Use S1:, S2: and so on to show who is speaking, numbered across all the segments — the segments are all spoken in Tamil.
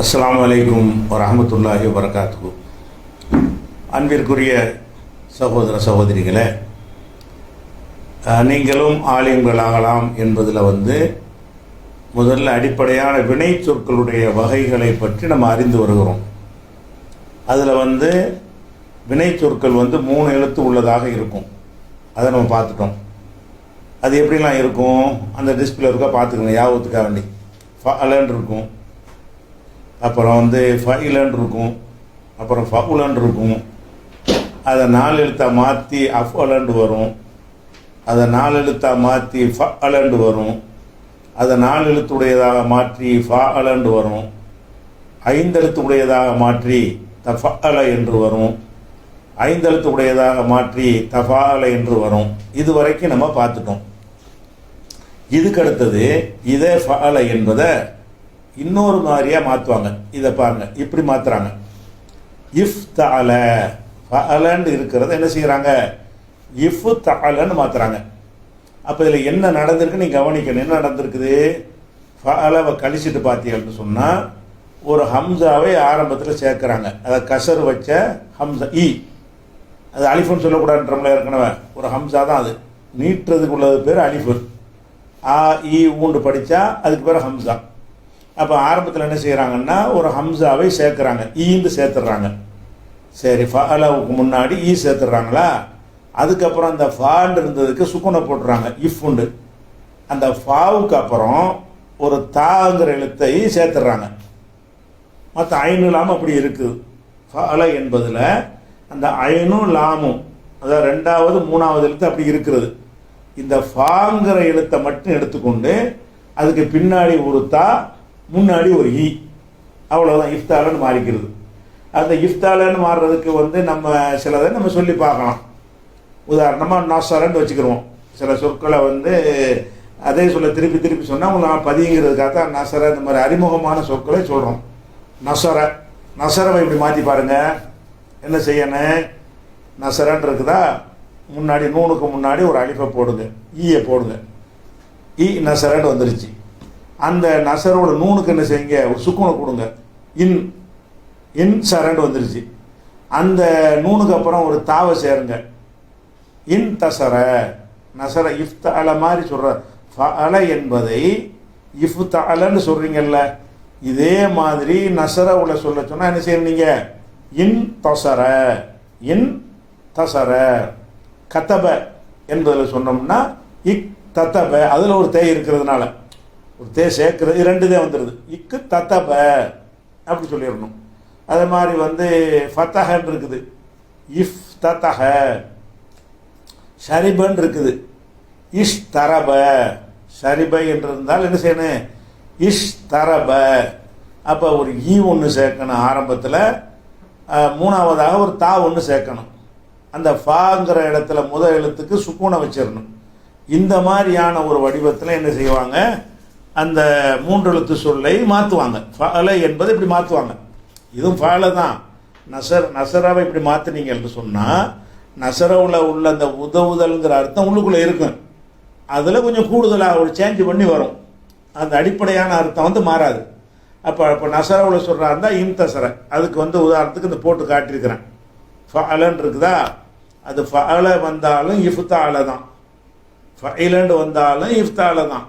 S1: அஸ்ஸலாமு அலைக்கும் வரஹ்மத்துல்லாஹி வபரகாத்துஹு. அன்பிற்குரிய சகோதர சகோதரிகளே, நீங்களும் ஆலிம்களாகலாம் என்பதில் முதல்ல அடிப்படையான வினை சொற்களுடைய வகைகளை பற்றி நம்ம அறிந்து வருகிறோம். அதில் வினை சொற்கள் 3 எழுத்து உள்ளதாக இருக்கும். அதை நம்ம பார்த்துட்டோம். அது எப்படிலாம் இருக்கும், அந்த டிஸ்பிளே இருக்கா பார்த்துக்கணும், யாபத்துக்காக வேண்டி. ஃபஅலன் இருக்கும், அப்புறம் ஃபைலன் இருக்கும், அப்புறம் ஃபவுலன் இருக்கும். அதை 4 எழுத்தாக மாற்றி அஃபலண்டு வரும். அதை 4 எழுத்தாக மாற்றி ஃபஅலண்டு வரும். அதை 4 எழுத்துடையதாக மாற்றி ஃபஅலண்டு வரும். 5 எழுத்துடையதாக மாற்றி தஃபஅல என்று வரும். 5 எழுத்துடையதாக மாற்றி தஃபால என்று வரும். இது வரைக்கும் நம்ம பார்த்துட்டோம். இதுக்கு அடுத்தது இதே ஃபஅல என்பதை இன்னொரு மாதிரியாக மாற்றுவாங்க. இதை பாருங்க, இப்படி மாற்றுறாங்க. இஃப்தஅல ஃபஅலன்னு இருக்கிறத என்ன செய்கிறாங்க, இஃப்தஅலன்னு மாற்றுறாங்க. அப்போ இதில் என்ன நடந்திருக்கு நீ கவனிக்கணும். என்ன நடந்திருக்குது, ஃபஅலவை கழிச்சிட்டு பார்த்தீங்கன்னு சொன்னால் ஒரு ஹம்சாவை ஆரம்பத்தில் சேர்க்குறாங்க. அதை கசர் வச்ச ஹம்சா இ, அது அலிஃபுன்னு சொல்லக்கூடாதுன்றவங்கள ஏற்கனவே ஒரு ஹம்சா தான். அது நீட்டுறதுக்கு உள்ளது பேர் அலிஃபு. ஆ இ ஊண்டு படித்தா அதுக்கு பேர் ஹம்சா. அப்போ ஆரம்பத்தில் என்ன செய்கிறாங்கன்னா ஒரு ஹம்சாவை சேர்க்குறாங்க, ஈந்து சேர்த்துடுறாங்க. சரி, ஃபஅலவுக்கு முன்னாடி ஈ சேர்த்துடுறாங்களா, அதுக்கப்புறம் அந்த ஃபாண்டு இருந்ததுக்கு சுக்குனை போட்டுறாங்க, இஃப் உண்டு. அந்த ஃபாவுக்கு அப்புறம் ஒரு தாங்கிற எழுத்தை சேர்த்துடுறாங்க. மற்ற ஐனு லாமும் அப்படி இருக்குது. ஃபஅல என்பதில் அந்த ஐனும் லாமும், அதாவது 2வது 3வது எழுத்து அப்படி இருக்கிறது. இந்த ஃபாங்கிற எழுத்தை மட்டும் எடுத்துக்கொண்டு அதுக்கு பின்னாடி ஒரு தா, முன்னாடி ஒரு இ, அவ்வளோதான் இஃப்தாலன்னு மாறிக்கிறது. அந்த இஃப்தாலன்னு மாறுறதுக்கு நம்ம சிலதை நம்ம சொல்லி பார்க்கலாம். உதாரணமாக நசரன்னு வச்சுக்கிறோம். சில சொற்களை அதே சொல்ல திருப்பி திருப்பி சொன்னால் உங்களை நான் பதிங்கிறதுக்காக தான் நசர, இந்த மாதிரி அறிமுகமான சொற்களை சொல்கிறோம். நசரவை இப்படி மாற்றி பாருங்கள். என்ன செய்யணும், நசரன் இருக்குதா, முன்னாடி நூனுக்கு முன்னாடி ஒரு அலிஃபை போடுங்க, ஈயை போடுங்க. இ நசரன்னு வந்துருச்சு. அந்த நசரோட நூனுக்கு என்ன செய்யுங்க, ஒரு சுக்குனை கொடுங்க, இன் இன் சரண்டு வந்துருச்சு. அந்த நூனுக்கு அப்புறம் ஒரு தாவை சேருங்க, இன் தசர நசர. இஃப்தஅல மாதிரி சொல்கிற ஃபஅல என்பதை இஃப்தஅலன்னு சொல்கிறீங்கல்ல, இதே மாதிரி நசரவுல சொல்ல சொன்னால் என்ன செய்யறீங்க, இன் தசர, இன் தசர. கத்தப என்பதில் சொன்னோம்னா இக் தத்தப, அதில் ஒரு தேய் இருக்கிறதுனால ஒரு தே சேர்க்கிறது, 2 தே வந்துடுது. இக்கு தத்தப அப்படி சொல்லிடணும். அதே மாதிரி ஃபத்தஹன் இருக்குது, இஃப் தத்தஹ. ஷரிபன் இருக்குது, இஷ் தரப. ஷரிபை என்று இருந்தால் என்ன செய்யணும், இஷ் தரப. அப்போ ஒரு ஈ ஒன்று சேர்க்கணும் ஆரம்பத்தில், 3வதாக ஒரு தா ஒன்று சேர்க்கணும். அந்த ஃபாங்கிற இடத்துல முதல் எழுத்துக்கு சுக்கூனை வச்சிடணும். இந்த மாதிரியான ஒரு வடிவத்தில் என்ன செய்வாங்க, அந்த 3 எழுத்து சொல்லை மாற்றுவாங்க. ஃபஅல என்பதை இப்படி மாற்றுவாங்க. இதுவும் ஃபஅல தான். நசராவை இப்படி மாற்றினீங்கன்னு சொன்னால் நசரவில் உள்ள அந்த உதவுதல்ங்கிற அர்த்தம் உள்ளுக்குள்ளே இருக்கும். அதில் கொஞ்சம் கூடுதலாக ஒரு சேஞ்ச் பண்ணி வரும். அந்த அடிப்படையான அர்த்தம் மாறாது. அப்போ நசரவில் சொல்கிறா இருந்தால் இன்தசர, அதுக்கு உதாரணத்துக்கு இந்த போட்டு காட்டியிருக்கிறேன். ஃபஅலன் இருக்குதா, அது ஃபஅல வந்தாலும் இஃப்தால தான், ஃபைலண்டு வந்தாலும் இஃப்தால தான்,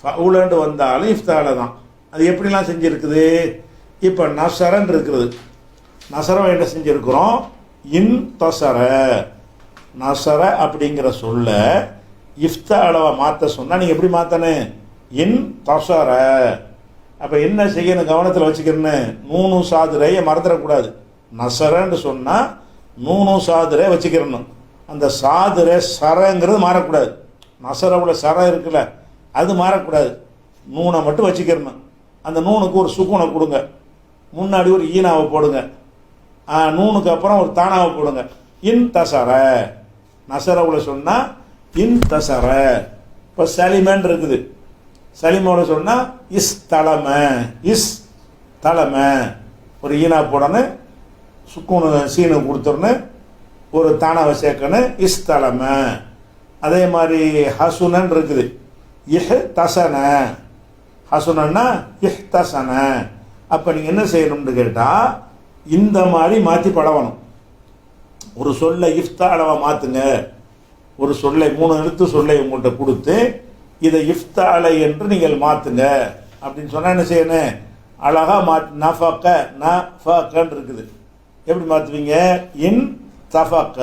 S1: ஃபவுலண்டு வந்தாலும் இஃப்தால தான். அது எப்படிலாம் செஞ்சுருக்குது. இப்போ நசரன் இருக்கிறது, நசரம் என்ன செஞ்சுருக்கிறோம், இன் தசர. நசர அப்படிங்கிற சொல்ல இஃப்தாலவை மாற்ற சொன்னால் நீங்கள் எப்படி மாற்றணும், இன் தசர. அப்போ என்ன செய்யணும், கவனத்தில் வச்சுக்கிறேன்னு, நூனு சாதுரையை மறந்துடக்கூடாது. நசரன்னு சொன்னால் நூனு சாதுரை வச்சுக்கிறணும். அந்த சாதுரை சரங்கிறது மாறக்கூடாது. நசரவுல சர இருக்குல்ல, அது மாறக்கூடாது. நூனை மட்டும் வச்சுக்கிறணும். அந்த நூனுக்கு ஒரு சுக்குனை கொடுங்க, முன்னாடி ஒரு ஈனாவை போடுங்க, நூனுக்கு அப்புறம் ஒரு தானாவை போடுங்க, இன் தசர. நசரவுல சொன்னால் இன் தசர. இப்போ சலிமன் இருக்குது, சலிமோட சொன்னால் இஸ் தலம, இஸ் தலம. ஒரு ஈனா போடணும், சுக்கூனு சீனு கொடுத்துடணும், ஒரு தானாவை சேர்க்கணும், இஸ் தலம. அதே மாதிரி ஹசுனன் இருக்குது, இஹ் தசன. ஹசுனன்னா இஹ் தசன. அப்போ நீங்கள் என்ன செய்யணும்னு கேட்டால் இந்த மாதிரி மாற்றி பழகணும். ஒரு சொல்லை இஃப்தாலவா மாற்றுங்க, ஒரு சொல்லை 3 எழுத்து சொல்லை உங்கள்கிட்ட கொடுத்து இதை இஃப்தாலை என்று நீங்கள் மாற்றுங்க அப்படின்னு சொன்னால் என்ன செய்யணும், அழகாக நஃபக்க நஃபக்கன்னு இருக்குது. எப்படி மாற்றுவீங்க, இன் தஃபக்க.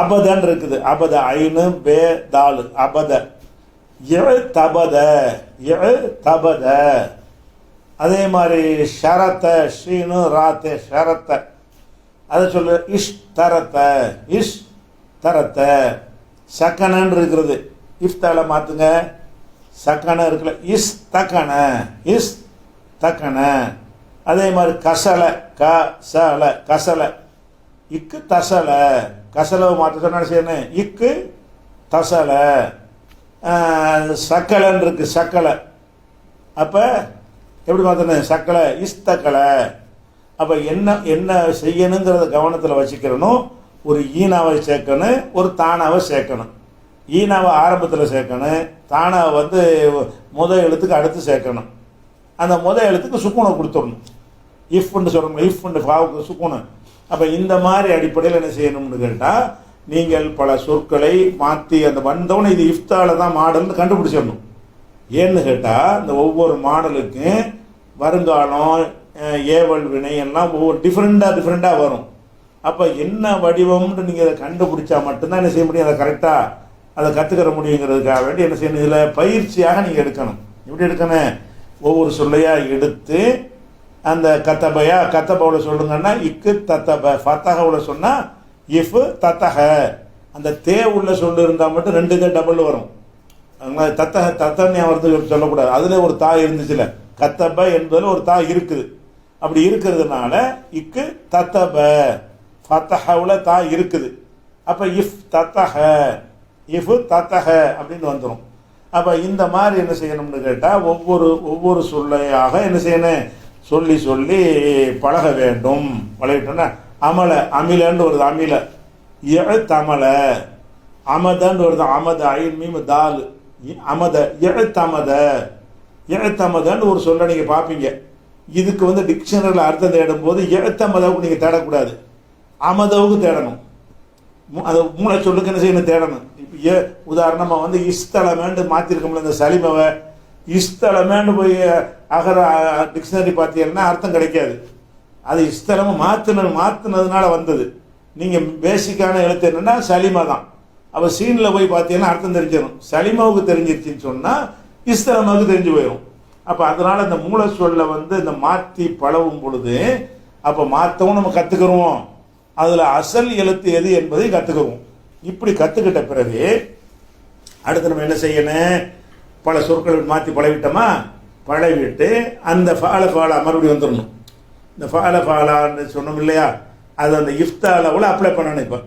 S1: அபதன் இருக்குது, அபத ஐனு பே தாலு அபத. தபத தபத. அதே மாதிரி ஷரத்த ஷீனு ராத்தே ஷரத்த. அதை சொல்லு இஷ் தரத்த இஷ் தரத்த. சக்கனன்னு இருக்கிறது, இஃப்தால மாற்றுங்க. சக்கன இருக்குல்ல, இஸ் தக்கன இஸ் தக்கன. அதே மாதிரி கசல கசல கசல. இக்கு தசல. கசலவை மாற்ற சொன்ன செய்யணும், இக்கு தசல. சக்கலன்னு இருக்கு, சக்கலை. அப்போ எப்படி மாற்றணும், சக்கலை இஸ்தக்கலை. அப்போ என்ன என்ன செய்யணுங்கிறத கவனத்தில் வச்சுக்கிறணும். ஒரு ஈனாவை சேர்க்கணும், ஒரு தானாவை சேர்க்கணும். ஈனாவை ஆரம்பத்தில் சேர்க்கணும், தானாவை வந்து முதல் எழுத்துக்கு அடுத்து சேர்க்கணும். அந்த முதல் எழுத்துக்கு சுக்கூனை கொடுத்துடணும். இஃப்னு சொல்லணும், இஃப்னு ஃபாவுக்கு சுக்கூனை. அப்போ இந்த மாதிரி அடிப்படையில் என்ன செய்யணும்னு கேட்டால், நீங்கள் பல சொற்களை மாற்றி அந்த வந்தவொடனே இது இஃப்தால தான் மாடல்னு கண்டுபிடிச்சிடணும். ஏன்னு கேட்டால், இந்த ஒவ்வொரு மாடலுக்கும் வருங்காலம் ஏவல் வினை எல்லாம் ஒவ்வொரு டிஃப்ரெண்ட்டாக வரும். அப்போ என்ன வடிவம்னு நீங்கள் அதை கண்டுபிடிச்சா மட்டும்தான் என்ன செய்ய முடியும், அதை கரெக்டாக அதை கற்றுக்கிற முடியுங்கிறதுக்காக வேண்டி என்ன செய்யணும், இதில் பயிற்சியாக நீங்கள் எடுக்கணும். எப்படி எடுக்கணும், ஒவ்வொரு சொல்லையாக எடுத்து அந்த கத்தபாவில் சொல்லுங்கன்னா இக்கு தத்தப, ஃபத்தகவில் சொன்னால் இஃப் தத்தக. அந்த தே உள்ள சொல்லு இருந்தால் மட்டும் 2 தே டபுள் வரும். தத்தக தத்தன்னு வரது சொல்லக்கூடாது. அதில் ஒரு தா இருந்துச்சுல, கத்தப என்பதில் ஒரு தா இருக்குது. அப்படி இருக்கிறதுனால இக்கு தத்தப, ஃபத்தகவில் தா இருக்குது. அப்போ இஃப் தத்தக இஃப் தத்தக அப்படின்னு வந்துடும். அப்போ இந்த மாதிரி என்ன செய்யணும்னு கேட்டால், ஒவ்வொரு சொல்லையாக என்ன செய்யணும், சொல்லி சொல்லி பழக வேண்டும். பழகிட்டோன்னா அமல அமிலன்னு வருது, அமில. தமல அமதன்னு வருது, அமத ஐன் மீம் தால் அமத. எழுத்தமதன்னு ஒரு சொல்ல நீங்கள் பார்ப்பீங்க. இதுக்கு வந்து டிக்ஷனரியில் அர்த்தம் தேடும் போது எழுத்தமதவுக்கு நீங்கள் தேடக்கூடாது, அமதவுக்கு தேடணும். அது மூளை சொல்லுக்கு என்ன செய்யணும், தேடணும். இப்போ உதாரணமாக வந்து இஸ்தலமேண்டு மாற்றிருக்கோம்ல, இந்த சலிமவை இஸ்தலமேண்டு போய் அகர டிக்ஷனரி பார்த்தீங்கன்னா அர்த்தம் கிடைக்காது. அது இஸ்தலமும் மாற்றினதுனால வந்தது. நீங்கள் பேசிக்கான எழுத்து என்னென்னா சலிமா தான். அப்போ சீனில் போய் பார்த்தீங்கன்னா அர்த்தம் தெரிஞ்சிடும். சலிமாவுக்கு தெரிஞ்சிருச்சுன்னு சொன்னால் இஸ்தலமாவுக்கு தெரிஞ்சு போயிடும். அப்போ அதனால் இந்த மூல சொல்ல வந்து இந்த மாற்றி பழகும் பொழுது அப்போ மாற்றவும் நம்ம கற்றுக்கிறோம். அதில் அசல் எழுத்து எது என்பதை கற்றுக்குவோம். இப்படி கற்றுக்கிட்ட பிறகு அடுத்து நம்ம என்ன செய்யணும், பல சொற்கள் மாற்றி பழகிட்டோமா, பழகிட்டு அந்த ஃபாலா மறுபடியும் வந்துடணும். இந்த ஃபாலான்னு சொன்னோம் இல்லையா, அது அந்த இஃப்தாலாவில் அப்ளை பண்ணணும். இப்போ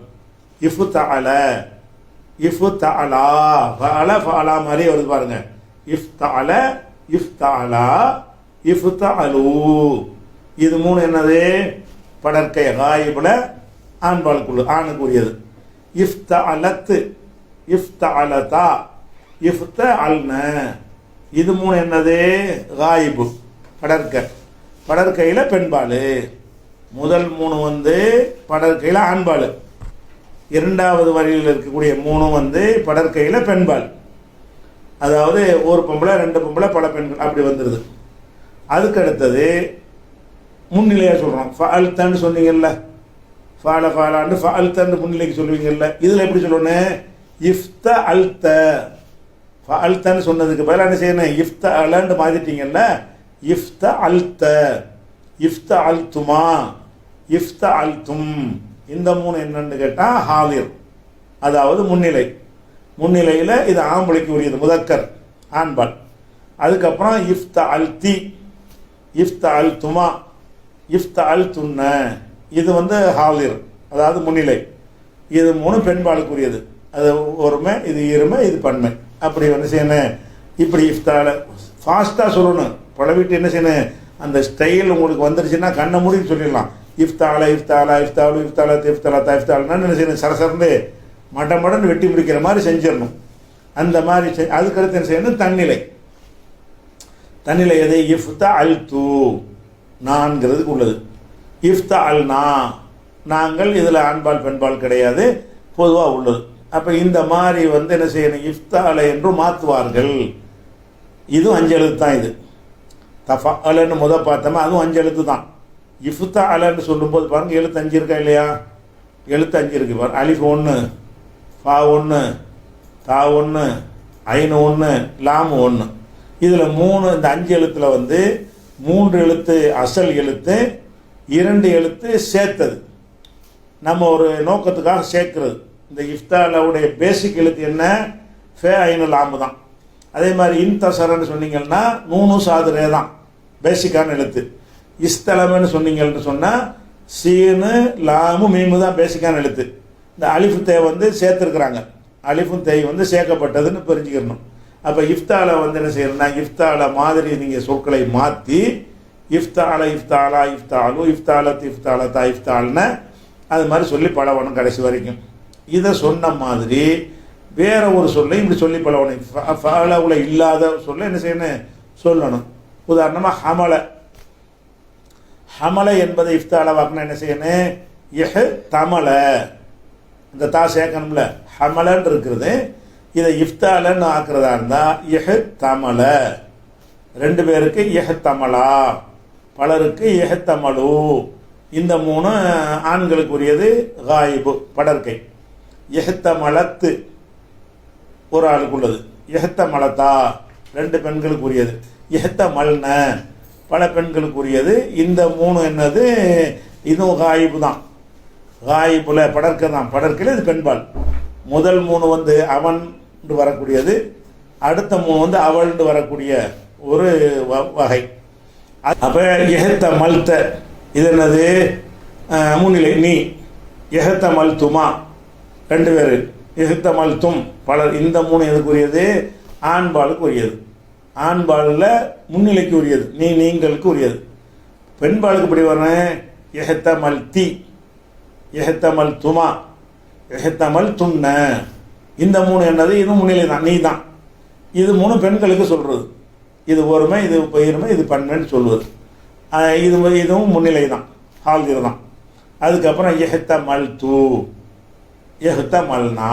S1: இஃப்தாலா ஃபாலா மாதிரி வருது பாருங்க. இஃப்தாலா இஃப்தாலு. இது 3 என்னது, படற்கை காயிபில் ஆண்பாளுக்குள்ள ஆணுக்குரியது. இஃப்தஅலத் இஃப்தஅலதா இஃப்தஅல்ன. இது 3 என்னது, காயிபு படற்கையில் பெண்பால். முதல் 3 வந்து படற்கையில் ஆண்பால். 2வது வரியில் இருக்கக்கூடிய 3 வந்து படற்கையில் பெண்பால். அதாவது ஒரு பொம்பளை 2 பொம்பளை பல பெண்கள் அப்படி வந்துடுது. அதுக்கு அடுத்தது முன்னிலையாக சொல்கிறோம். ஃபால்தன்னு சொன்னீங்கல்ல, ஃபாலான்னு ஃபால்தன்னு முன்னிலைக்கு சொல்லுவீங்கல்ல. இதில் எப்படி சொல்லணும், இஃப்த அல்த. ஃபால்தன்னு சொன்னதுக்கு பதிலாக என்ன செய்யணும், இஃப்த அலன்னு மாற்றிட்டீங்கல்ல, இஃப்த அல்த இஃப்த அல்துமா இஃப்த அல்தும். இந்த 3 என்னன்னு கேட்டால் ஹாலிர், அதாவது முன்னிலையில் இது ஆம்பளைக்கு உரியது, முதக்கர் ஆண்பால். அதுக்கப்புறம் இஃப்த அல்தி இஃப்த அல்துமா இஃப்த அல்துன்ன. இது வந்து ஹாலிர், அதாவது முன்னிலை. இது 3 பெண்பாலுக்குரியது. அது ஒருமை, இது இருமை, இது பன்மை. அப்படி வந்து செய்யணும். இப்படி இஃப்தால ஃபாஸ்ட்டாக சொல்லணும். பழவிட்டு என்ன செய்யணும், அந்த ஸ்டைல் உங்களுக்கு வந்துருச்சுன்னா கண்ணை மூடின்னு சொல்லிடலாம். இஃப்தாலா இஃப்தாலா இஃப்தாலு இஃப்தாலா இஃப்தாலா இஃப்தாலுன்னா என்ன செய்யணும், சரசரந்து மடன்னு வெட்டி முடிக்கிற மாதிரி செஞ்சிடணும். அந்த மாதிரி அதுக்கடுத்து என்ன செய்யணும், தன்னிலை. தண்ணியில் எது இஃப்தா அல் தூ நான்கிறதுக்கு உள்ளது. இஃப்தா அல் நாங்கள் இதில் ஆண்பால் பெண்பால் கிடையாது, பொதுவாக உள்ளது. அப்போ இந்த மாதிரி வந்து என்ன செய்யணும், இஃப்தால என்று மாற்றுவார்கள். இதுவும் 5 எழுத்து தான். இது தஃபா அலன்னு பார்த்தோமா, அதுவும் 5 எழுத்து தான். இஃப்தா அலன்னு சொல்லும்போது பாருங்கள், எழுத்து 5 இருக்கா இல்லையா? எழுத்து 5 இருக்கு பாருங்க. அலிஃப் 1, ஃபா 1, தா 1, ஐனு 1, லாம் 1. இதில் 3, இந்த 5 எழுத்தில் வந்து 3 எழுத்து அசல் எழுத்து, 2 எழுத்து சேர்த்தது. நம்ம ஒரு நோக்கத்துக்காக சேர்க்கிறது. இந்த இஃப்தாலவுடைய பேசிக் எழுத்து என்ன? ஃபே ஐனு லாம்பு தான். அதே மாதிரி இன்தசரன்னு சொன்னீங்கன்னா நூனு சாதுரே தான் பேசிக்கான எழுத்து. இஸ்தலம்னு சொன்னீங்கன்னு சொன்னால் சீனு லாமு மீமு தான் பேசிக்கான எழுத்து. இந்த அலிஃபு தே வந்து சேர்த்துருக்குறாங்க. அலிஃபும் தேய் வந்து சேர்க்கப்பட்டதுன்னு புரிஞ்சுக்கணும். அப்போ இஃப்தால வந்து என்ன செய்யணும்னா, இஃப்தால மாதிரி நீங்கள் சொற்களை மாற்றி இஃப்தால இஃப்தாலா இஃப்தாலு இஃப்தாலத் இஃப்தாலத்தா இஃப்தால்னு அது மாதிரி சொல்லி பழகணும் கடைசி வரைக்கும். இதை சொன்ன மாதிரி வேற ஒரு சொல்லை இப்படி சொல்லி பழகணும். ஃபாலவுல இல்லாத சொல்ல என்ன செய்யணும், சொல்லணும். உதாரணமாக ஹமலை என்பதை இஃப்தால வாக்குனா என்ன செய்யணும், தமல, இந்த தா சேர்க்கணும்ல, ஹமலன்னு இருக்கிறது. இதை இஃப்தாலன்னு ஆக்குறதா இருந்தால் தமல, 2 பேருக்கு தமலா, பலருக்கு தமலு. இந்த 3 ஆண்களுக்கு உரியது காயிபு படற்கை. எஹத்தமலத்து ஒரு ஆளுக்கு உள்ளது. எஹத்தமலத்தா 2 பெண்களுக்கு உரியது. எஹத்தமல்ன பல பெண்களுக்கு உரியது. இந்த 3 என்னது, இதுவும் காயிபு தான். காயிபுல படற்கை தான். படற்கையில் இது பெண்பால். முதல் 3 வந்து அவன் வரக்கூடியது, அடுத்த 3 வந்து அவள் வரக்கூடிய ஒரு வகை. அப்போ எஹத்த மல்த இது என்னது, முன்னிலை நீ. எஹத்த மல்துமா 2 பேர். எஹத்த மல்தும் பலர். இந்த 3 எதுக்குரியது, ஆண்பாலுக்கு உரியது. ஆண்பாலில் முன்னிலைக்கு உரியது, நீங்களுக்கு உரியது. பெண்பாலுக்கு இப்படி வரேன், எஹத்த மல்தி, எஹத்த மல்துமா, எஹத்த மல்துன்ன. இந்த 3 என்னது, இது முன்னிலை தான், நீ தான். இது 3 பெண்களுக்கு சொல்கிறது. இது ஒருமை, இது பெயர்மை, இது பன்மைன்னு சொல்வது. இதுவும் முன்னிலை தான், ஹால்கிற தான். அதுக்கப்புறம் எஹத்த மல்து, எஹத்த மல்னா.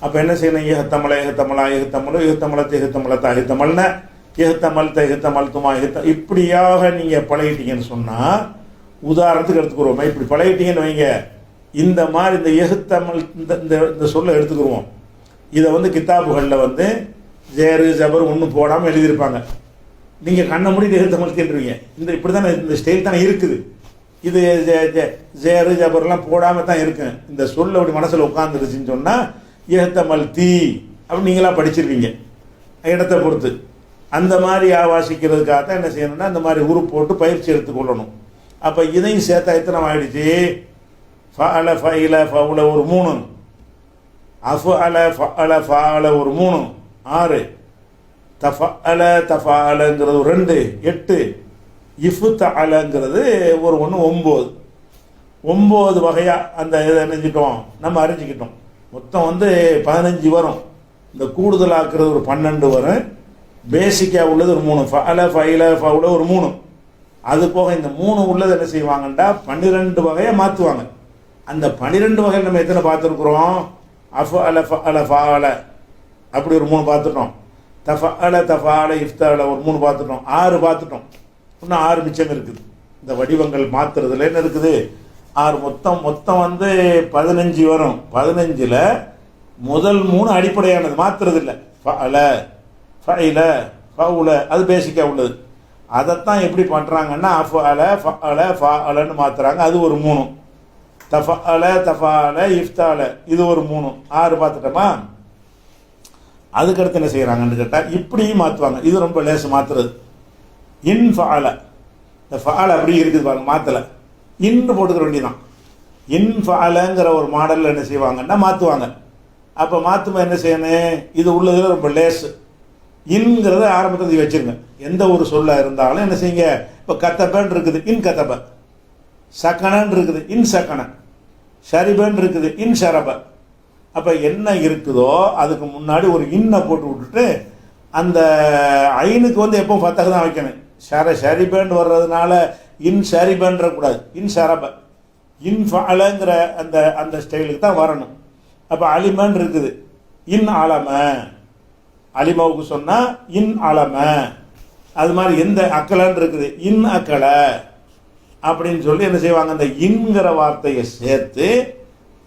S1: அப்போ என்ன செய்யணும், எஹத்தமல எஹத்தமலா எஹத்தமலு எஹத்தமலத்து எஹத்தமலத்தா எஹத்தமல்ன எஹத்தமல்த எஹத்தமல்துமா இப்படியாக நீங்கள் பழகிட்டீங்கன்னு சொன்னால், உதாரணத்துக்கு எடுத்துக்கிறோம். இப்படி பழகிட்டீங்கன்னு வைங்க, இந்த மாதிரி இந்த எஹத்தமல் இந்த சொல்லை எடுத்துக்கிடுவோம். இதை வந்து கித்தாபுகளில் வந்து ஜேரு ஜபர் ஒன்றும் போடாமல் எழுதியிருப்பாங்க. நீங்கள் கண்ணை மூடி எஹத்தமல் தின்றுவீங்க. இப்படி தானே இந்த ஸ்டைல் தானே இருக்குது. இது ஜேரு ஜபர்லாம் போடாமல் தான் இருக்கு. இந்த சொல்ல அப்படி மனசில் உட்காந்துருச்சுன்னு சொன்னால் எஹத்தமல் தீ அப்படி நீங்களாக படிச்சிருவீங்க இடத்தை பொறுத்து. அந்த மாதிரி வாசிக்கிறதுக்காக தான் என்ன செய்யணும்னா, இந்த மாதிரி உரு போட்டு பயிற்சி எடுத்துக்கொள்ளணும். அப்போ இதையும் சேர்த்தா எத்தனை ஆகிடுச்சு, ஃபஅல ஃபஇல ஃபவுல ஒரு 3, அஃஅல ஃபஅல ஃபஅல ஒரு 3 6, தஃஅல தஃஅலங்கிறது 2 8, இஃப்தஅலங்கிறது ஒரு 1 9 வகையாக அந்த இதை நினைஞ்சிட்டோம், நம்ம அறிஞ்சிக்கிட்டோம். மொத்தம் வந்து 15 வரும். இந்த கூடுதலாக்குறது ஒரு 12 வரும். பேசிக்காக உள்ளது ஒரு 3, ஃபஅல ஃபஇல ஃபவுல ஒரு 3. அது போக இந்த 3 உள்ளது என்ன செய்வாங்கண்டா 12 வகையை மாற்றுவாங்க. அந்த 12 வகையில் நம்ம எத்தனை பார்த்துருக்குறோம், அஃஅல ஃபஅல ஃபஅல அப்படி ஒரு 3 பார்த்துட்டோம். தஃஅல தஃஅல இஃப்தஅல ஒரு 3 பார்த்துட்டோம். 6 பார்த்துட்டோம். இன்னும் 6 மிச்சம் இருக்குது. இந்த வடிவங்கள் மாற்றுறதுல என்ன இருக்குது, 6. மொத்தம் வந்து 15 வரும். 15ல் முதல் 3 அடிப்படையானது, மாற்றுறது இல்லை. ஃபஅல ஃபஇல ஃபவுல அது பேசிக்காக உள்ளது. அதைத்தான் எப்படி பண்ணுறாங்கன்னா அஃஅல ஃபஅல ஃபஅலன்னு மாற்றுறாங்க. அது ஒரு 3. தஃஅல தஃஅல இஃப்தஅல இது ஒரு 3. 6 பார்த்துட்டோமா. அதுக்கடுத்து என்ன செய்கிறாங்கன்னு கேட்டால் இப்படியும் மாற்றுவாங்க. இது ரொம்ப லேசு மாற்றுறது. இன் ஃபஅல, இந்த ஃபஅல அப்படி இருக்குது பாருங்க, மாற்றலை. இன்று போட்டுக்கிற வேண்டியதான். இன் ஃபஅலங்கிற ஒரு மாடலில் என்ன செய்வாங்கன்னா மாற்றுவாங்க. அப்போ மாற்றும்போது என்ன செய்யணும், இது உள்ளதில் ரொம்ப லேசு. இன்ங்கிறத ஆரம்பத்தில் வச்சுருங்க. எந்த ஒரு சொல்ல இருந்தாலும் என்ன செய்யுங்க, இப்போ கத்தபன் இருக்குது, இன் கத்தப. சக்கனன் இருக்குது, இன் சக்கன. ஷரிபன் இருக்குது, இன் ஷரப. அப்போ என்ன இருக்குதோ அதுக்கு முன்னாடி ஒரு இன்னை போட்டு விட்டுட்டு அந்த ஐனுக்கு வந்து எப்போ ஃபத்தஹ் தான் வைக்கணும். ஷரிபன்னு வர்றதுனால இன் ஷரிபன்ற கூடாது, இன் ஷரப இன் ஃபஅலங்கிற அந்த அந்த ஸ்டைலுக்கு தான் வரணும். அப்போ அலிமன் இருக்குது, இன் அலம, அலிமாவுக்கு சொன்னால் இன் அலம. அது மாதிரி எந்த அக்கலன்னு இருக்குது, இன் அக்கல அப்படின்னு சொல்லி என்ன செய்வாங்க, அந்த இன்கிற வார்த்தையை சேர்த்து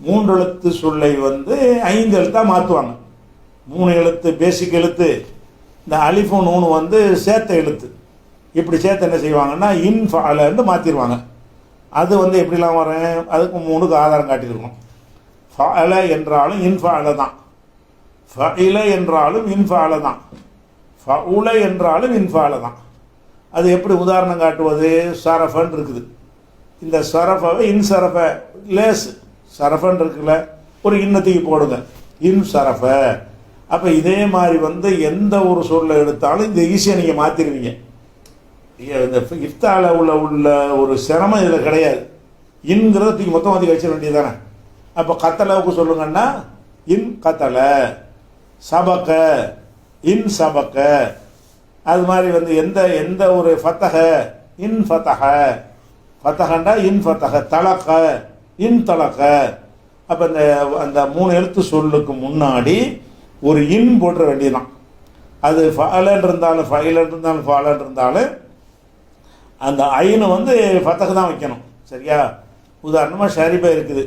S1: 3 எழுத்து சொல்லை வந்து 5 எழுத்தாக மாற்றுவாங்க. 3 எழுத்து பேசிக் எழுத்து, இந்த அலிஃபு நூனு வந்து சேர்த்த எழுத்து. இப்படி சேர்த்து என்ன செய்வாங்கன்னா இன் ஃபஅலன்னு மாற்றிடுவாங்க. அது வந்து எப்படிலாம் வரும், அதுக்கு 3க்கு ஆதாரம் காட்டியிருக்கோம். ஃபஅல என்றாலும் இன் ஃபஅல தான், ஃபஇல என்றாலும் இன் ஃபஅல தான், ஃபஉல என்றாலும் இன் ஃபஅல தான். அது எப்படி உதாரணம் காட்டுவது, சரஃபன் இருக்குது. இந்த சரஃபவை இன் சரஃப லேஸ் சரஃபன் இருக்குல்ல, ஒரு இன்னத்துக்கு போடுங்க, இன் சரஃப. அப்போ இதே மாதிரி வந்து எந்த ஒரு சொல்லை எடுத்தாலும் இந்த ஈஸியாக நீங்கள் மாற்றிடுவீங்க. இந்த இஃப்தால உள்ள ஒரு சிரமம் இதில் கிடையாது. இன்கிறத தூக்கி மொத்தம் அதிக வச்சிட வேண்டியது தானே. அப்போ கத்தலவுக்கு சொல்லுங்கன்னா இன் கத்தல, சபக்க இன் சபக்க. அது மாதிரி வந்து எந்த ஒரு ஃபத்தஹ இன் ஃபத்தஹ, ஃபத்தஹண்டா இன் ஃபத்தஹ, தலக்க இன் தலக்க. அப்போ அந்த 3 எழுத்து சொல்லுக்கு முன்னாடி ஒரு இன் போட்டுற வேண்டியதுதான். அது ஃபஅலன் இருந்தாலும் ஃபைலன் இருந்தாலும் ஃபாலன் இருந்தாலும் அந்த ஐனு வந்து ஃபத்தஹ் தான் வைக்கணும். சரியா? உதாரணமாக ஷரிப இருக்குது,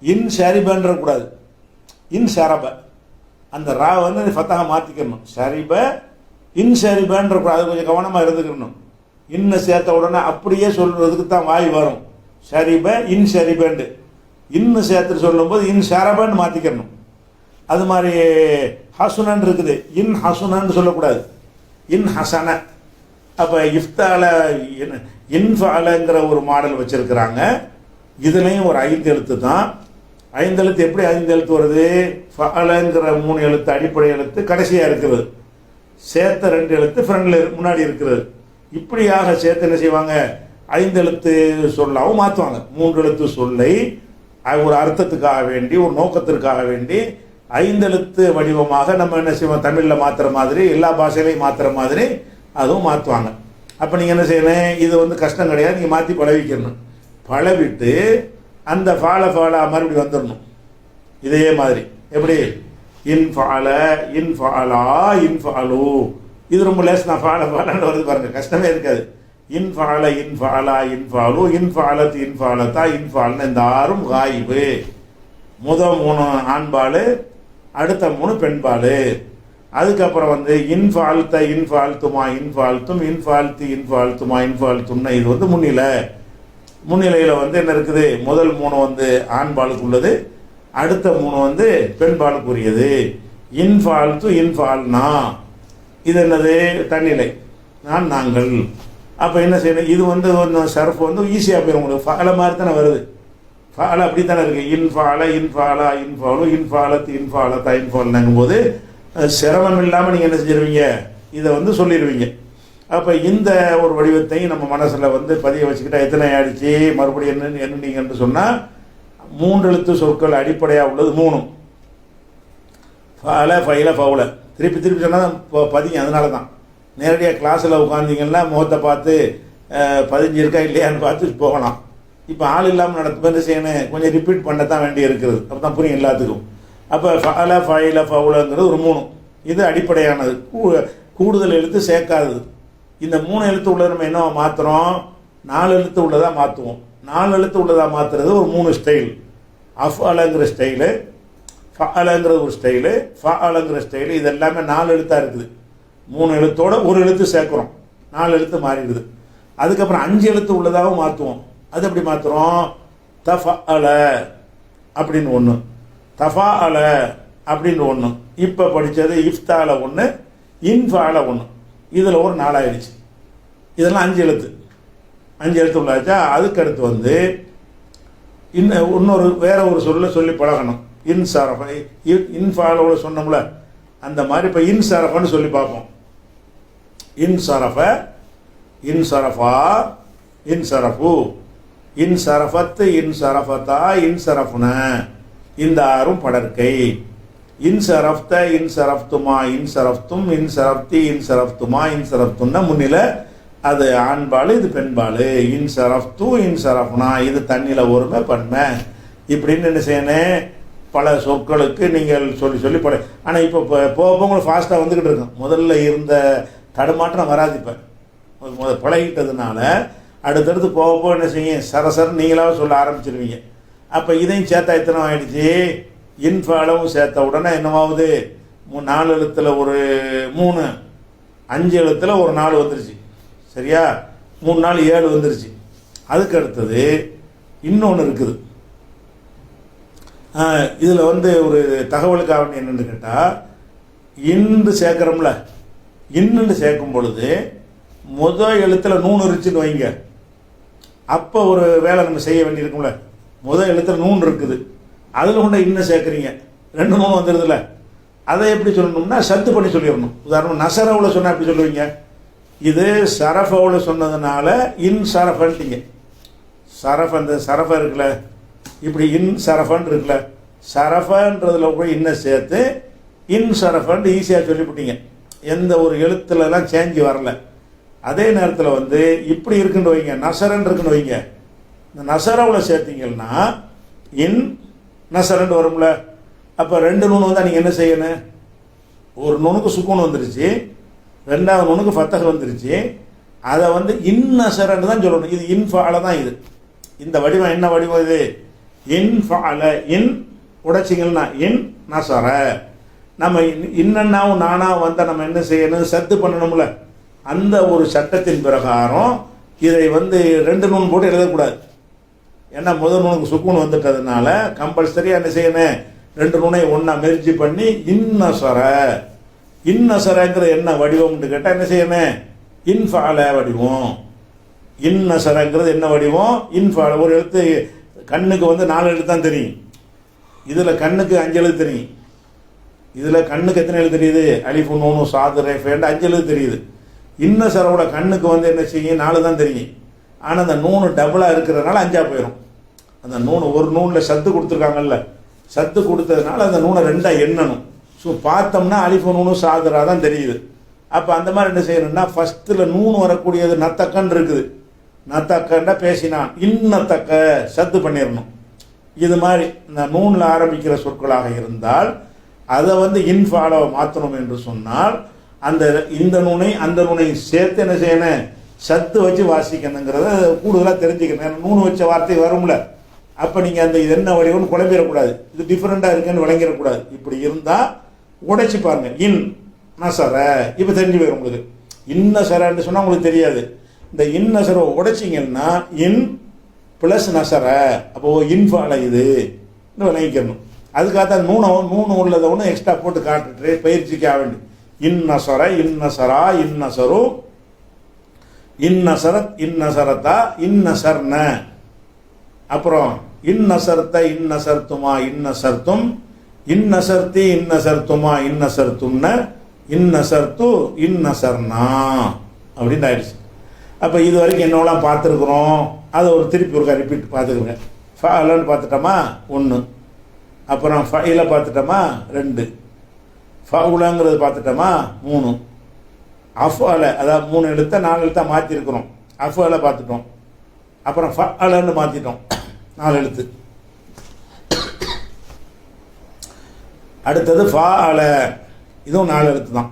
S1: இன் ஷரிபன்ற கூடாது, இன் ஷரப. அந்த ரா வந்து ஃபத்தஹை மாற்றிக்கணும். ஷரிப இன் ஷரிபன்ற கூடாது, அது கொஞ்சம் கவனமாக இருந்துக்கணும். இன்னும் சேர்த்த உடனே அப்படியே சொல்கிறதுக்கு தான் வாய் வரும். ஷரிப இன் ஷரிபண்டு, இன்னும் சேர்த்து சொல்லும்போது இன் ஷரபன்னு மாற்றிக்கணும். அது மாதிரி ஹசுனன் இருக்குது, இன் ஹசுனன்னு சொல்லக்கூடாது, இன் ஹசன. அப்போ இஃப்தால இன்ஃபாலங்கிற ஒரு மாடல் வச்சுருக்கிறாங்க. இதுலேயும் ஒரு 5 எழுத்து தான். 5 எழுத்து எப்படி 5 எழுத்து வருது, ஃபஅலங்கிற 3 எழுத்து அடிப்படை எழுத்து கடைசியாக இருக்கிறது, சேர்த்த 2 எழுத்து ஃப்ரண்டில் முன்னாடி இருக்கிறது. இப்படியாக சேர்த்து என்ன செய்வாங்க, 5 எழுத்து சொல்லாவும் மாற்றுவாங்க. 3 எழுத்து சொல்லை ஒரு அர்த்தத்துக்காக வேண்டி, ஒரு நோக்கத்திற்காக வேண்டி 5 எழுத்து வடிவமாக நம்ம என்ன செய்வோம், தமிழில் மாற்றுற மாதிரி, எல்லா பாஷையிலையும் மாற்றுற மாதிரி அதுவும் மாற்றுவாங்க. அப்போ நீங்கள் என்ன செய்யணும், இது வந்து கஷ்டம் கிடையாது, நீங்கள் மாற்றி பழவிக்கணும். பழவிட்டு அந்த ஃபாலா மறுபடியும் வந்துடணும். இதே மாதிரி எப்படி இன் ஃபால இன் ஃபாலா இன் ஃபாலு, இது ரொம்ப லேஸ் தான். ஃபாலான்னு வருது பாருங்க, கஷ்டமே இருக்காது. இன் ஃபால இன் ஃபாலா இன் ஃபாலு இன் ஃபாலத் இன் ஃபாலத்தா இன் ஃபால்னு இந்த 6ம் காயிபு. முதல் 3 ஆண்பால், அடுத்த 3 பெண்பால். அதுக்கப்புறம் வந்து இன்ஃபால்த்த இன்ஃபால்த்துமா இன்ஃபால்த்தும் இன்ஃபால்த்து இன்ஃபால்த்துமா இன்ஃபால்த்தும்னா இது வந்து முன்னிலையில் வந்து என்ன இருக்குது, முதல் 3 வந்து ஆண்பாலுக்கு உள்ளது, அடுத்த 3 வந்து பெண்பாலுக்கு உரியது. இன்ஃபால்த்து இன்ஃபால்னா இது என்னது, தன்னிலை, நாங்கள். அப்போ என்ன செய்யணும், இது வந்து சர்ஃப் வந்து ஈஸியாக போயிடும் உங்களுக்கு, ஃபால மாதிரி தானே வருது. ஃபால அப்படி தானே இருக்குது, இன்ஃபால இன்ஃபாலா இன்ஃபாலு இன்ஃபாலத்து இன்ஃபாலத்தா இன்ஃபால்னாங்கும் போது சிரமம் இல்லாமல் நீங்கள் என்ன செஞ்சிருவீங்க, இதை வந்து சொல்லிடுவீங்க. அப்போ இந்த ஒரு வடிவத்தையும் நம்ம மனசில் வந்து பதிய வச்சுக்கிட்டா எத்தனை ஆயிடுச்சு, மறுபடியும் என்னன்னு சொன்னால் 3 எழுத்து சொற்கள் அடிப்படையாக உள்ளது 3, ஃபால ஃபைல ஃபவுல. திருப்பி சொன்னால் பதிங்க. அதனால தான் நேரடியாக கிளாஸில் உட்காந்திங்கன்னா முகத்தை பார்த்து பதிஞ்சிருக்கா இல்லையான்னு பார்த்து போகலாம். இப்போ ஆள் இல்லாமல் நடத்தும் என்ன செய்யணும், கொஞ்சம் ரிப்பீட் பண்ண தான் வேண்டி இருக்குது, அப்போ தான் புரியும் எல்லாத்துக்கும். அப்போ ஃபஅல ஃபைல ஃபவுலங்கிறது ஒரு 3, இது அடிப்படையானது, கூடுதல் எழுத்து சேர்க்காதது. இந்த 3 எழுத்து உள்ளதை நம்ம என்ன மாற்றுறோம், 4 எழுத்து உள்ளதாக மாற்றுவோம். 4 எழுத்து உள்ளதாக மாற்றுறது ஒரு 3 ஸ்டைல். அஃப்அலங்கிற ஸ்டைலு, ஃபஅலங்கிறது ஒரு ஸ்டைலு, ஃபஅலங்கிற ஸ்டைலு. இது எல்லாமே 4 எழுத்தாக இருக்குது. 3 எழுத்தோட ஒரு எழுத்து சேர்க்குறோம், 4 எழுத்து மாறிடுது. அதுக்கப்புறம் 5 எழுத்து உள்ளதாகவும் மாற்றுவோம். அது எப்படி மாற்றுறோம், தஃபஅல அப்படின்னு ஒன்று, தஃபாஅல அப்படின்னு ஒன்று. இப்போ படித்தது இஃப்தால 1, இன்ஃபால 1, இதில் ஒரு 4 ஆயிடுச்சு. இதெல்லாம் 5 எழுத்து, 5 எழுத்து உள்ளாச்சா. அதுக்கடுத்து வந்து இன்னொரு வேற ஒரு சொல்ல சொல்லி பழகணும். இன்சாரஃப, இன்ஃபாலோட சொன்னோம்ல அந்த மாதிரி இப்போ இன்சாரஃபன்னு சொல்லி பார்ப்போம். இன்சரஃப இன்சரஃபா இன்சரஃபு இன்சரஃபத்து இன்சரஃபத்தா இன்சரஃபுன, இந்த 6ம் படற்கை. இன்சரஃப்த, இன்சரஃப்துமா, இன்சரஃப்தும், இன்சரஃப்தி, இன்சரஃப்துமா, இன்சரஃப்துன்னா முன்னில அது ஆண்பால், இது பெண்பால். இன்சரஃப்து, இன்சரஃப்னா இது தண்ணியில் ஒருமை பன்மை. இப்படின்னு என்ன செய்யணும், பல சொற்களுக்கு நீங்கள் சொல்லி சொல்லி பல. ஆனால் இப்போ போக உங்களுக்கு ஃபாஸ்ட்டாக வந்துக்கிட்டு இருக்கும். முதல்ல இருந்த தடுமாற்றம் வராது. இப்போ பழகிட்டதுனால அடுத்தடுத்து போக போக என்ன செய்யும், சரசரம் நீங்களாக சொல்ல ஆரம்பிச்சிருவீங்க. அப்போ இதையும் சேர்த்தா எத்தனை ஆகிடுச்சு, இன்ஃபாலவும் சேர்த்த உடனே என்னவாகுது, 4 எழுத்தில் ஒரு 3, 5 எழுத்தில் ஒரு 4 வந்துருச்சு. சரியா, 3 4 7 வந்துருச்சு. அதுக்கு அடுத்தது இன்னொன்று இருக்குது. இதில் வந்து ஒரு தகவலுக்காக என்னென்னு கேட்டால், இன்று சேர்க்குறோம்ல, இன்னுன்னு சேர்க்கும் பொழுது முதல் எழுத்தில் நூன் இருந்துச்சுன்னு வைங்க, அப்போ ஒரு வேலை நம்ம செய்ய வேண்டியிருக்கும்ல. முதல் எழுத்தில் நூன் இருக்குது, அதில் கொண்டு இன்னும் சேர்க்குறீங்க, 2 நூன் வந்துடுதுல. அதை எப்படி சொல்லணும்னா சத்து பண்ணி சொல்லிடணும். உதாரணம் நசரவில் சொன்னால் எப்படி சொல்லுவீங்க, இது சரஃபவில் சொன்னதுனால இன் சரஃபன்ட்டீங்க. சரஃப், அந்த சரஃப இருக்குல்ல, இப்படி இன் சரஃபன் இருக்குல்ல, சரஃபன்றதில் போய் இன்னும் சேர்த்து இன் சரஃபன்ட்டு ஈஸியாக சொல்லிவிட்டீங்க. எந்த ஒரு எழுத்துலலாம் சேஞ்சு வரல. அதே நேரத்தில் வந்து இப்படி இருக்குன்னு வைங்க, நசரன் இருக்குன்னு வைங்க, இந்த நசரவில் சேர்த்தீங்கன்னா இன் நசரன் வரும்ல. அப்போ 2 நூன் வந்தால் நீங்கள் என்ன செய்யணும், ஒரு நுணுக்கு சுக்கூன் வந்துருச்சு, 2வது நுணுக்கு ஃபத்தஹ் வந்துருச்சு. அதை வந்து இன் நசரன்னு தான் சொல்லணும். இது இன்ஃபால தான். இது இந்த வடிவம் என்ன வடிவம், இது இன்ஃபால. இன் உடைச்சிங்கன்னா இன் நசர. நம்ம இன்னன்னாவும் நானாவும் வந்தால் நம்ம என்ன செய்யணும், சத்து பண்ணணும்ல. அந்த ஒரு சட்டத்தின் பிரகாரம் இதை வந்து 2 நூன் போட்டு எழுதக்கூடாது. ஏன்னா முதல் நூனுக்கு சுக்கூன் வந்துட்டதுனால கம்பல்சரியாக என்ன செய்யணும், 2 நூனை ஒன்றா மெர்ஜி பண்ணி இன்னசர. இன்னசரங்கிற என்ன வடிவம்னு கேட்டால் என்ன செய்யணும், இன்ஃபால வடிவம். இன்னசரங்கிறது என்ன வடிவம், இன்ஃபால. ஒரு எழுத்து கண்ணுக்கு வந்து 4 எழுத்து தான் தெரியும், இதில் கண்ணுக்கு 5 எழுத்து தெரியும். இதில் கண்ணுக்கு எத்தனை எழுத்து தெரியுது, அலிஃபு நூனு சாது ரேஃபேண்டு 5 எழுத்து தெரியுது. இன்னசரோட கண்ணுக்கு வந்து என்ன செய்யும், 4 தான் தெரியும். ஆனால் அந்த நூனு டபுளாக இருக்கிறதுனால 5ஆ போயிடும். அந்த நூனு ஒரு நூனில் சத்து கொடுத்துருக்காங்கல்ல, சத்து கொடுத்ததுனால அந்த நூனை 2ஆ எண்ணணும். ஸோ பார்த்தோம்னா அலிஃபு நூனு சாதுரா தான் தெரியுது. அப்போ அந்த மாதிரி என்ன செய்யணும்னா, ஃபஸ்ட்டில் நூனு வரக்கூடியது நத்தக்கன் இருக்குது, நத்தக்கண்டா பேசினான், இன்னத்தக்க சத்து பண்ணிடணும். இது மாதிரி இந்த நூனில் ஆரம்பிக்கிற சொற்களாக இருந்தால் அதை வந்து இன்ஃபாலோ மாற்றணும் என்று சொன்னால் அந்த இந்த நூனை அந்த நூனை சேர்த்து என்ன செய்யணும், சத்து வச்சு வாசிக்கணுங்கிறத கூடுதலாக தெரிஞ்சுக்கணும். ஏன்னா நூனு வச்ச வார்த்தை வரும்ல, அப்போ நீங்கள் அந்த இது என்ன வடிவம்னு குழம்பிடக்கூடாது, இது டிஃப்ரெண்ட்டாக இருக்குன்னு விளங்கிடக்கூடாது. இப்படி இருந்தால் உடைச்சி பாருங்க, இன் நசர. இப்போ தெரிஞ்சு போயிடும் உங்களுக்கு. இன்னசரன்னு சொன்னால் உங்களுக்கு தெரியாது. இந்த இன்னசரை உடைச்சிங்கன்னா இன் ப்ளஸ் நசர, அப்போ இன்ஃபால இது விளங்கிக்கணும். அதுக்காக தான் நூனு உள்ளதை ஒன்று எக்ஸ்ட்ரா போட்டு காட்டுட்டு பயிற்சிக்காக வேண்டி. இன்னசர, இன்னசரா, இன்னசரு, இன்னசரத், இன்னசரத்தா, இன்னசர்ன. அப்புறம் இன்னசர்த்த, இன்னசர்த்துமா, இன்னசர்த்தும், இன்னசர்த்தி, இன்னசர்த்துமா, இன்னசர்த்தும்ன, இன்னசர்த்து, இன்னசர்னா அப்படின்னு ஆயிடுச்சு. அப்போ இது வரைக்கும் என்னவெல்லாம் பார்த்துருக்குறோம், அதை ஒரு திருப்பி ஒருக்கா ரிப்பீட் பார்த்துக்குங்க. ஃபலன்னு பார்த்துட்டோமா 1, அப்புறம் ஃபைல பார்த்துட்டோமா 2, ஃபவுலங்கிறது பார்த்துட்டோமா 3, அஃபல அதாவது 3 எழுத்தை 4 எழுத்தா மாற்றிருக்கிறோம், அஃபல பார்த்துட்டோம். அப்புறம் ஃபலன்னு மாற்றிட்டோம் 4 எழுத்து. அடுத்தது ஃபஅல, இதுவும் 4 எழுத்து தான்.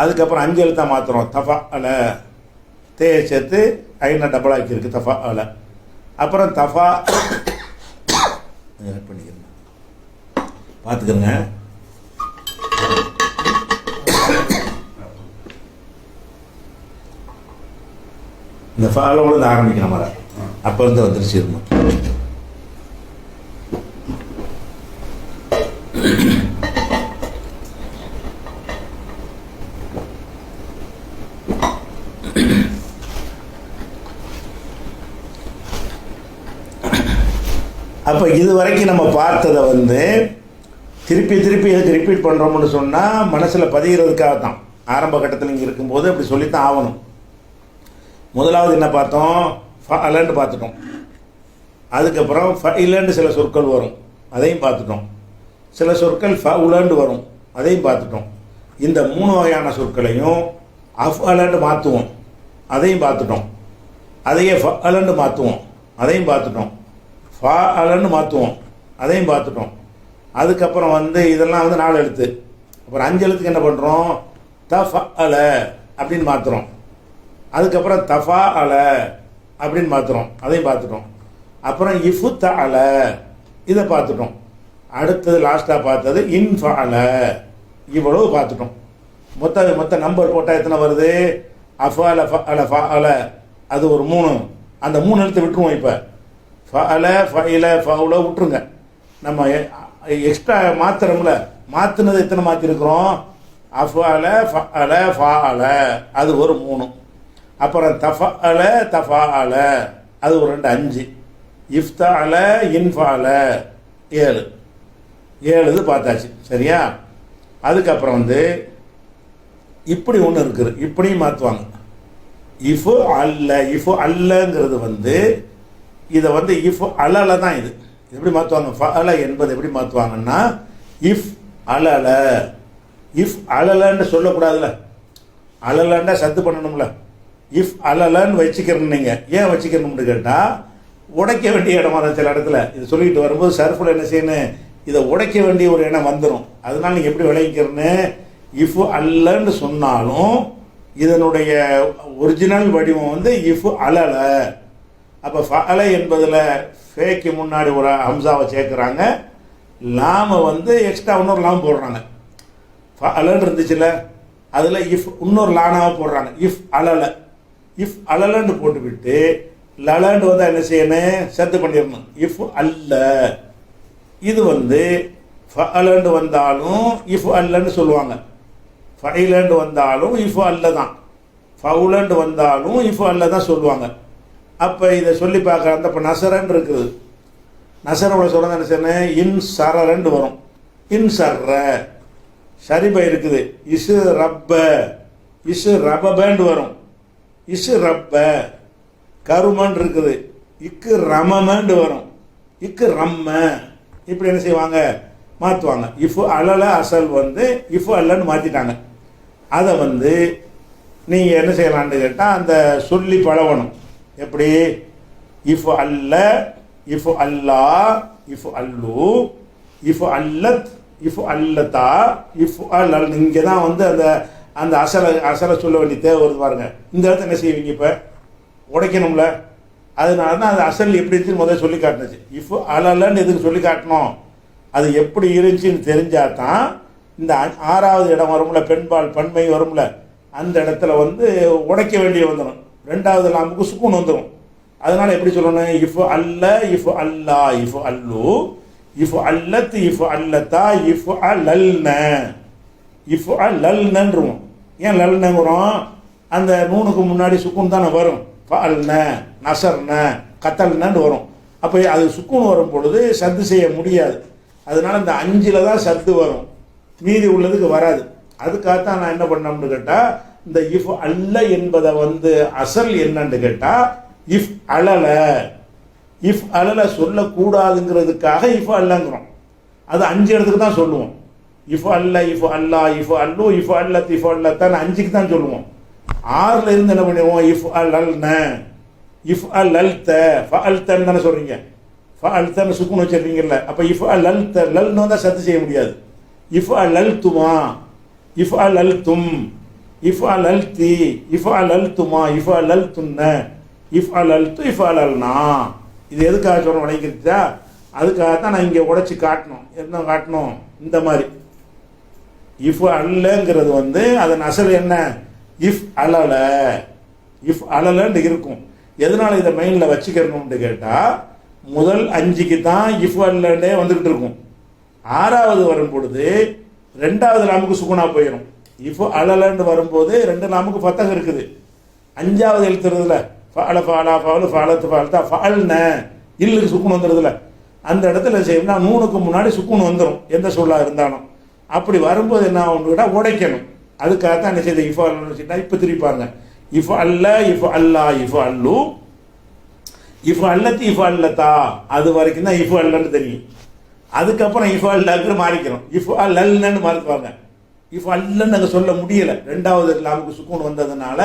S1: அதுக்கப்புறம் 5 எழுத்தா மாற்றுறோம், தஃபஅல, தேயை சேர்த்து ஐனா டபுள் ஆக்கியிருக்கு, தஃபஅல. அப்புறம் தஃபா பண்ணிக்கிறேன், பார்த்துக்கிறேங்க. இந்த ஃபாலோட இருந்து ஆரம்பிக்கணும் மர, அப்போ இருந்து வந்துருச்சு இருந்தோம். அப்போ இது வரைக்கும் நம்ம பார்த்ததை வந்து திருப்பி திருப்பி எதுக்கு ரிப்பீட் பண்ணுறோம்னு சொன்னால் மனசில் பதிகிறதுக்காக தான். ஆரம்ப கட்டத்தில் இங்கே இருக்கும்போது அப்படி சொல்லித்தான் ஆகணும். முதலாவது என்ன பார்த்தோம், ஃபஅலன்னு பார்த்துட்டோம். அதுக்கப்புறம் ஃபஇலன்னு சில சொற்கள் வரும், அதையும் பார்த்துட்டோம். சில சொற்கள் ஃபவுலன்னு வரும், அதையும் பார்த்துட்டோம். இந்த 3 வகையான சொற்களையும் அஃஅலன்னு மாற்றுவோம், அதையும் பார்த்துட்டோம். அதையே ஃபஅலன்னு மாற்றுவோம், அதையும் பார்த்துட்டோம். ஃபஅலன்னு மாற்றுவோம், அதையும் பார்த்துட்டோம். அதுக்கப்புறம் இதெல்லாம் 4 எழுத்து. அப்புறம் 5 எழுத்துக்கு என்ன பண்ணுறோம்? தஃஅல அப்படின்னு மாற்றுறோம். அதுக்கப்புறம் தஃபாஅல அப்படின்னு மாற்றுறோம், அதையும் பார்த்துட்டோம். அப்புறம் இஃப்தஅல இதை பார்த்துட்டோம். அடுத்தது லாஸ்ட்டாக பார்த்தது இன்ஃபஅல. இவ்வளவு பார்த்துட்டோம். மொத்த நம்பர் போட்டால் எத்தனை வருது? அஃஅல ஃபஅல ஃபஅல, அது ஒரு 3. அந்த 3 எழுத்து விட்டுருவோம். இப்போ ஃபஅல ஃபஇல ஃபவுல விட்டுருங்க. நம்ம எக்ஸ்ட்ரா மாத்திரம்ல, மாற்றினது எத்தனை மாற்றிருக்கிறோம்? அஃஅல ஃபஅல ஃபஅல, அது ஒரு 3. அப்புறம் தஃஅல தஃபாஅல, அது ஒரு 2, 5. இஃப்தஅல இன்ஃபஅல 7. 7 இது பார்த்தாச்சு, சரியா? அதுக்கப்புறம் இப்படி ஒன்று இருக்குது, இப்படியும் மாற்றுவாங்க. இஃபு அல்ல, இஃபு அல்லங்கிறது இதை இஃப் அலல தான். இது எப்படி மாற்றுவாங்க? ஃபஅல என்பது எப்படி மாற்றுவாங்கன்னா இஃப் அலல. இஃப் அலலன்னு சொல்லக்கூடாதுல்ல, அலலன்னா சத்து பண்ணணும்ல. இஃப் அலலன்னு வச்சுக்கிறேன். நீங்கள் ஏன் வச்சுக்கணும்னு கேட்டால், உடைக்க வேண்டிய இடமா தான் சில இடத்துல. இது சொல்லிட்டு வரும்போது சர்ஃபில் என்ன செய்யணும்? இதை உடைக்க வேண்டிய ஒரு இடம் வந்துடும். அதனால நீங்கள் எப்படி விளைவிக்கிறன்னு, இஃப் அல்லன்னு சொன்னாலும் இதனுடைய ஒரிஜினல் வடிவம் இஃப் அலல. அப்போ ஃபஅல என்பதில் ஃபேக்கு முன்னாடி ஒரு ஹம்சாவை சேர்க்குறாங்க, லாமை எக்ஸ்ட்ரா இன்னொரு லாம் போடுறாங்க. ஃபஅலன்னு இருந்துச்சுல்ல, அதில் இஃப் இன்னொரு லானாவை போடுறாங்க, இஃப் அலல. இஃப் அலலன்னு போட்டுவிட்டு லலன்னு என்ன செய்யணும்? சத்து பண்ணிடணும். இஃப் அல்ல. இது ஃபஅலன்னு வந்தாலும் இஃப் அல்லன்னு சொல்லுவாங்க, ஃபஇலன்னு வந்தாலும் இஃப் அல்ல தான், ஃபவுலன்னு வந்தாலும் இஃப் அல்ல தான் சொல்லுவாங்க. அப்போ இதை சொல்லி பார்க்குற இப்போ நசரன்னு இருக்குது. நசரோட சொல்கிறது என்ன செய்யணும்? இன் சரன்னு வரும். இன் சர்ற. ஷரிப இருக்குது, இசு ரப்ப, இசு ரபபன்னு வரும். இசு ரப்ப. கருமன் இருக்குது, இக்கு ரமமன்னு வரும். இக்கு ரம்ம. இப்படி என்ன செய்வாங்க? மாற்றுவாங்க. இஃப் அலல அசல் இஃப் அல்லன்னு மாற்றிட்டாங்க. அதை நீங்கள் என்ன செய்யலான்னு கேட்டால், அந்த சொல்லி பழகணும். எப்படி? இஃப் அல்ல, இஃப் அல்லா, இஃப் அல்லு, இஃப் அல்லத், இஃப் அல்லத்தா, இஃப் அல்லல். இங்கே தான் அந்த அந்த அசலை சொல்ல வேண்டிய தேவை வருது பாருங்க. இந்த இடத்த என்ன செய்வீங்க? இப்போ உடைக்கணும்ல, அதனால தான் அது அசல் எப்படி இருந்துச்சுன்னு முதல்ல சொல்லி காட்டுனுச்சு. இஃப் அலலன்னு எதுக்கு சொல்லி காட்டணும்? அது எப்படி இருந்துச்சுன்னு தெரிஞ்சால் தான் இந்த 6வது இடம் வரும்ல, பெண்பால் பன்மை வரும்ல, அந்த இடத்துல உடைக்க வேண்டிய வந்துடும். 2வது லாமுக்கு சுக்கூன் வந்துடும். அதனால எப்படி சொல்லணும்? இஃப் அல்ல, இஃப் அல்லா, இஃப் அல்லு, இஃப் அல்லத், இஃப் அல்லத்தா, இஃப் அல்லல்ன. இஃப் அல்லல்னன்றுவோம். ஏன் லல்னங்கிறோம்? அந்த நூனுக்கு முன்னாடி சுக்கூன் தானே வரும். ஃபஅல்ன, நசர்ன, கத்தல்னு வரும். அப்போ அது சுக்கூன் வரும் பொழுது சத்து செய்ய முடியாது. அதனால இந்த 5ல் தான் சத்து வரும், மீதி உள்ளதுக்கு வராது. அதுக்காகத்தான் நான் என்ன பண்ணோம்னு கேட்டால், இந்த இஃப் அல்ல என்பதை அசல் என்னன்னு கேட்டால் இஃப் அலல. இஃப் அலல சொல்லக்கூடாதுங்கிறதுக்காக இஃப் அல்லங்கிறோம். அது 5 இடத்துக்கு தான் சொல்லுவோம். இஃப் அல்ல, இஃப் அல்லா, இஃப் அல்லு, இஃப் அல்லத், இஃப் அல்லத்தான் 5க்கு தான் சொல்லுவோம். 6ல் இருந்து என்ன பண்ணுவோம்? இஃப் அல்லல்ன, இஃப் அல்லல்த, ஃபஅல்தன்னு தானே சொல்கிறீங்க. ஃபஅல்தன்னு சுக்குன் வச்சிருக்கீங்கல்ல. அப்போ இஃப் அல்லல்த, லல்னு வந்தால் சத்து செய்ய முடியாது. இஃப் அல்லல்துமா, இஃப் அல்லல்தும், இஃப் அல்லல்தி, இஃப் அல்லல்துமா, இஃப் அல்லல்துன்ன, இஃப் அல்லல்து, இஃப் அல்லல்னா. இது எதுக்காக சொல்ல வழங்கிருச்சா? அதுக்காகத்தான் நான் இங்கே உடைச்சி காட்டணும். என்ன காட்டணும்? இந்த மாதிரி இஃப் அல்லங்கிறது அதன் அசல் என்ன? இஃப் அலல. இஃப் அலலன்னு இருக்கும். எதனால இதை மைண்டில் வச்சுக்கணும்னு கேட்டால், முதல் 5க்கு தான் இஃப் அல்லே வந்துக்கிட்டு இருக்கும். 6வது வரும் பொழுது 2வது லாமுக்கு சுகுணா போயிடும். இஃப் அலலன்னு வரும்போது 2 லாமுக்கு ஃபத்தஹ் இருக்குது. 5வது எழுத்துறதுல ஃபஅல ஃபஅலா ஃபஅலு ஃபஅலத் ஃபஅல்தா ஃபஅல்ன, இல்லுக்கு சுக்குன் வந்துடுதுல. அந்த இடத்துல செய்யணும்னா நூனுக்கு முன்னாடி சுக்குன் வந்துடும், எந்த சொல்லா இருந்தாலும். அப்படி வரும்போது என்ன ஆகும்னு கேட்டால் உடைக்கணும். அதுக்காகத்தான் என்ன செய்த இஃப் அல்லா. இப்போ திருப்பாங்க. இஃப் அல்ல, இஃப் அல்லா, இஃப் அல்லு, இஃப் அல்லத், இஃப் அல்லத்தா. அது வரைக்கும் தான் இஃப் அல்லன்னு தெரியும். அதுக்கப்புறம் இஃப் அல்லக்கு மாறிக்கிறோம். இஃப் அல்லன்னு மாற்றுவாங்க. இஃப் அல்லன்னு நாங்கள் சொல்ல முடியலை. ரெண்டாவது லாமுக்கு சுக்கூன் வந்ததுனால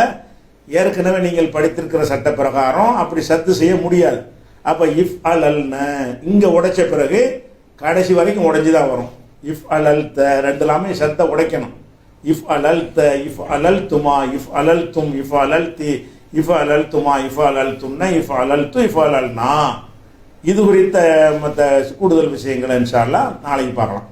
S1: ஏற்கனவே நீங்கள் படித்திருக்கிற சட்ட பிரகாரம் அப்படி சத்து செய்ய முடியாது. அப்போ இஃப் அல்ல இங்கே உடைச்ச பிறகு கடைசி வரைக்கும் உடைஞ்சு தான் வரும். இஃப் அலல்த ரெண்டு எல்லாமே சத்தை உடைக்கணும். இஃப் அலல்த, இஃப் அலல் துமா, இஃப் அலல் தும், இஃப் அலல் தி, இஃப் அலல் துமா, இஃப் அலல் தும்னா, இஃப் அலல் து, இஃப் அலல்னா. இது குறித்த மற்ற கூடுதல் விஷயங்களை இன்ஷா அல்லாஹ் நாளைக்கு பார்க்கலாம்.